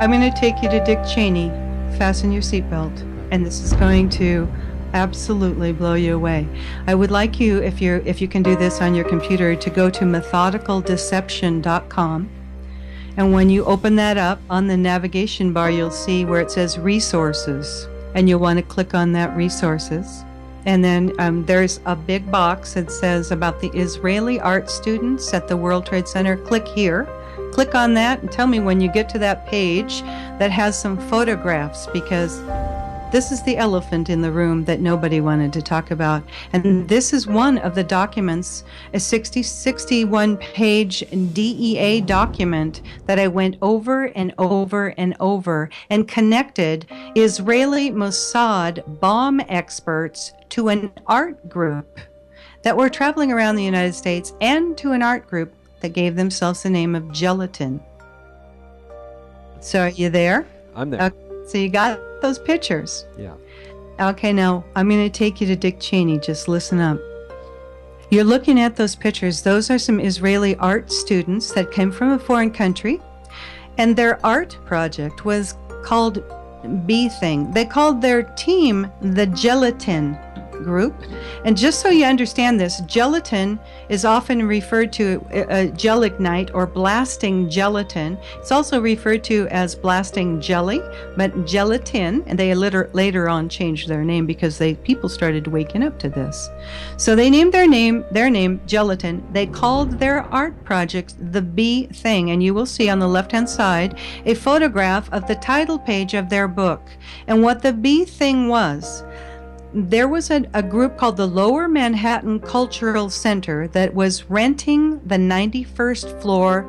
I'm going to take you to Dick Cheney. Fasten your seatbelt. And this is going to absolutely blow you away. I would like you, if you can do this on your computer, to go to methodicaldeception.com. And when you open that up, on the navigation bar, you'll see where it says resources. And you'll want to click on that resources. And then there's a big box that says about the Israeli art students at the World Trade Center. Click here. Click on that and tell me when you get to that page that has some photographs, because this is the elephant in the room that nobody wanted to talk about. And this is one of the documents, a 61-page DEA document that I went over and over and over and connected Israeli Mossad bomb experts to an art group that were traveling around the United States, and to an art group that gave themselves the name of Gelatin. So are you there? I'm there. So you got those pictures? Yeah. Okay, now I'm going to take you to Dick Cheney. Just listen up. You're looking at those pictures. Those are some Israeli art students that came from a foreign country, and their art project was called B Thing. They called their team the Gelatin Group. And just so you understand this, gelatin is often referred to gelignite or blasting gelatin. It's also referred to as blasting jelly, but gelatin, and they later on changed their name because people started waking up to this. So they named their name Gelatin. They called their art project the B Thing, and you will see on the left-hand side a photograph of the title page of their book. And what the B Thing was, there was a group called the Lower Manhattan Cultural Center that was renting the 91st floor,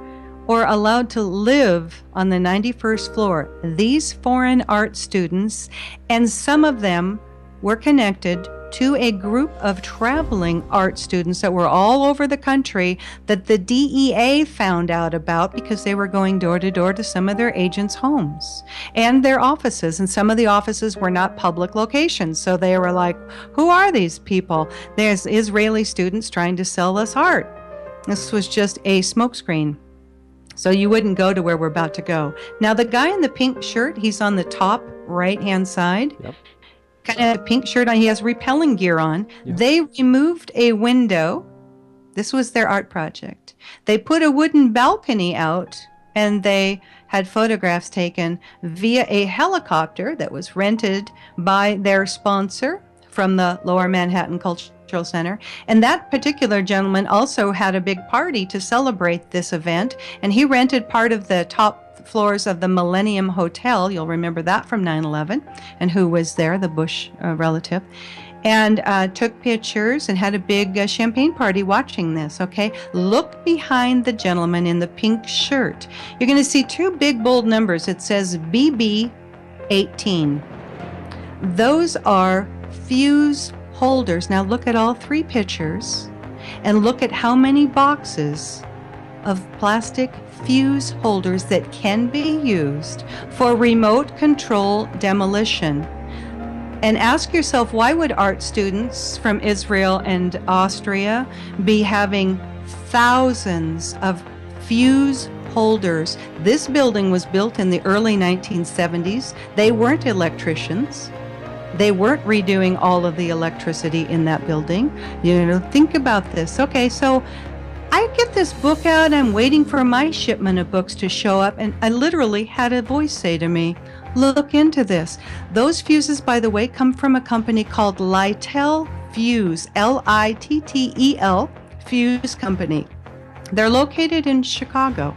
or allowed to live on the 91st floor. These foreign art students, and some of them were connected to a group of traveling art students that were all over the country that the DEA found out about because they were going door to door to some of their agents' homes and their offices. And some of the offices were not public locations. So they were like, who are these people? There's Israeli students trying to sell us art. This was just a smokescreen. So you wouldn't go to where we're about to go. Now, the guy in the pink shirt, he's on the top right-hand side. Yep. Kind of a pink shirt on. He has repelling gear on. Yeah. They removed a window. This was their art project. They put a wooden balcony out, and they had photographs taken via a helicopter that was rented by their sponsor from the Lower Manhattan Cultural Center. And that particular gentleman also had a big party to celebrate this event, and he rented part of the top floors of the Millennium Hotel. You'll remember that from 9/11, and who was there, the Bush relative, and took pictures and had a big champagne party watching this. Okay, look behind the gentleman in the pink shirt. You're going to see two big bold numbers. It says BB18. Those are fuse holders. Now look at all three pictures and look at how many boxes of plastic fuse holders that can be used for remote control demolition. And ask yourself, why would art students from Israel and Austria be having thousands of fuse holders? This building was built in the early 1970s. They weren't electricians. They weren't redoing all of the electricity in that building. You know, think about this. Okay, so I get this book out, I'm waiting for my shipment of books to show up, and I literally had a voice say to me, look into this. Those fuses, by the way, come from a company called Littel Fuse, Littel Fuse Company. They're located in Chicago.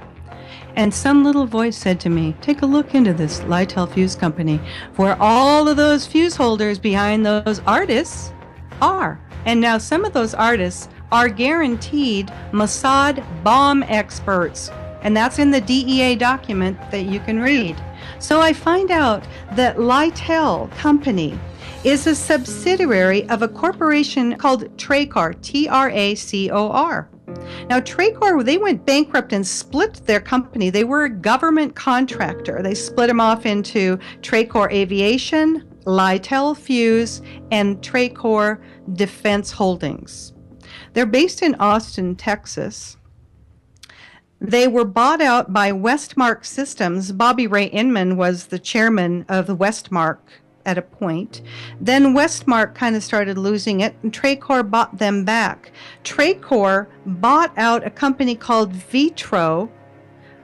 And some little voice said to me, take a look into this Littel Fuse Company, where all of those fuse holders behind those artists are. And now some of those artists are guaranteed Mossad bomb experts. And that's in the DEA document that you can read. So I find out that Littel Company is a subsidiary of a corporation called Tracor, Tracor. Now, Tracor, they went bankrupt and split their company. They were a government contractor. They split them off into Tracor Aviation, Littel Fuse, and Tracor Defense Holdings. They're based in Austin, Texas. They were bought out by Westmark Systems. Bobby Ray Inman was the chairman of the Westmark at a point. Then Westmark kind of started losing it, and Tracor bought them back. Tracor bought out a company called Vitro,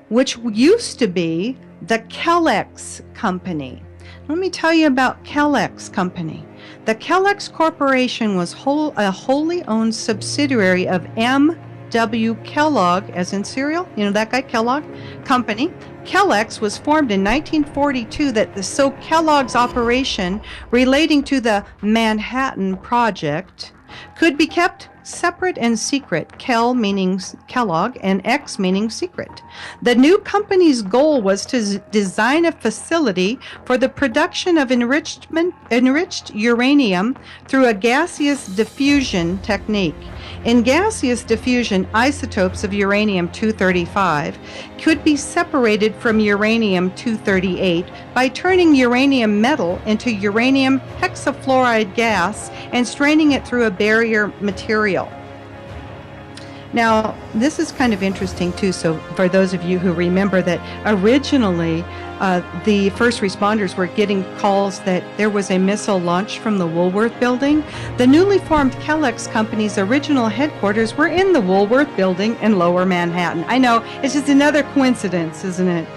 which used to be the Kellex Company. Let me tell you about Kellex Company. The Kellex Corporation was a wholly owned subsidiary of M.W. Kellogg, as in cereal, you know that guy, Kellogg Company. Kellex was formed in 1942 so Kellogg's operation relating to the Manhattan Project could be kept separate and secret, Kel meaning Kellogg and X meaning secret. The new company's goal was to design a facility for the production of enriched uranium through a gaseous diffusion technique. In gaseous diffusion, isotopes of uranium-235 could be separated from uranium-238 by turning uranium metal into uranium hexafluoride gas and straining it through a barrier material. Now, this is kind of interesting too. So for those of you who remember that originally the first responders were getting calls that there was a missile launched from the Woolworth building. The newly formed Kellex Company's original headquarters were in the Woolworth building in Lower Manhattan. I know, it's just another coincidence, isn't it?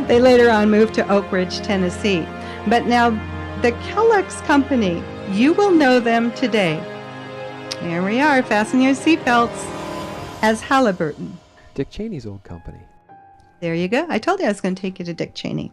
They later on moved to Oak Ridge, Tennessee. But now the Kellex Company, you will know them today. Here we are, fasten your seatbelts, as Halliburton. Dick Cheney's old company. There you go. I told you I was going to take you to Dick Cheney.